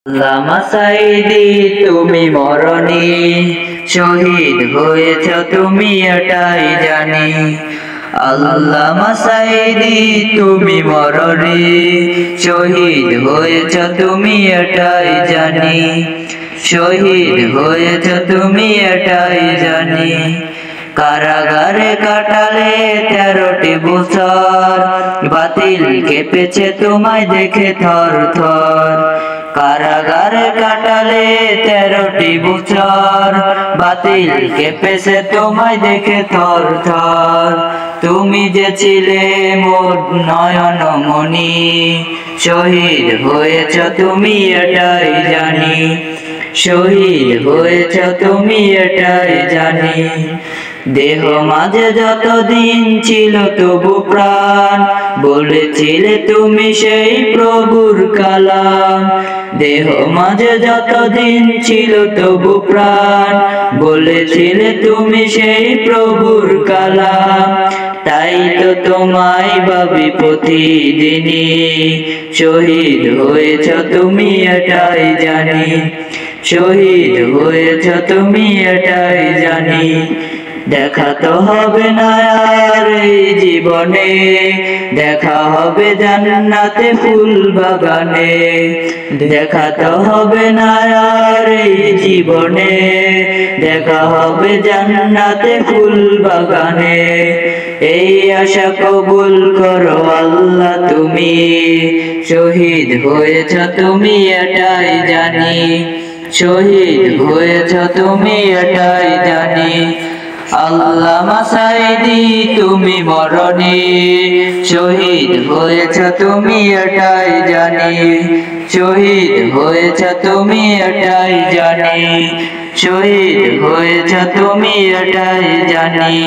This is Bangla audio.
আল্লামা সাঈদী তুমি মরনি, শহীদ হয়েছ তুমি এটাই জানি। আল্লামা সাঈদী তুমি মরনি, শহীদ হয়েছ তুমি এটাই জানি। শহীদ হয়েছ তুমি এটাই জানি। কারাগারে কাটালে 13টি বছর, বাতিল কেঁপেছে তোমায় দেখে থর থর। কারাগারে কাটালে 13টি বছর, বাতিল কেঁপেছে তোমায় দেখে থর থর। তুমি যে ছিলে মোর নয়নমণি, শহীদ হয়েছ তুমি এটাই জানি। শহীদ হয়েছ তুমি এটাই জানি। দেহ মাঝে যতদিন ছিল তবু প্রাণ, বলেছিলে তুমি সেই প্রভুর কালাম। দেহ মাঝে যতদিন ছিল তবু প্রাণ, বলেছিলে তুমি সেই প্রভুর কালাম। তাই তো তোমায় ভাবি প্রতিদিনই, শহীদ হয়েছ তুমি এটাই জানি। শহীদ হয়েছ তুমি এটাই জানি। দেখা তো হবে না আর এই জীবনে, দেখা হবে জান্নাতে ফুল বাগানে। দেখা তো হবে না আর এই জীবনে, দেখা হবে জান্নাতে ফুল বাগানে। এই আশা কবুল করো আল্লাহ তুমি, শহীদ হয়েছ তুমি এটাই জানি। শহীদ হয়েছ তুমি এটাই জানি। আল্লামা সাঈদী তুমি মরনি, শহীদ হয়েছ তুমি এটাই জানি। শহীদ হয়েছ তুমি এটাই জানি। শহীদ হয়েছ তুমি এটাই জানি।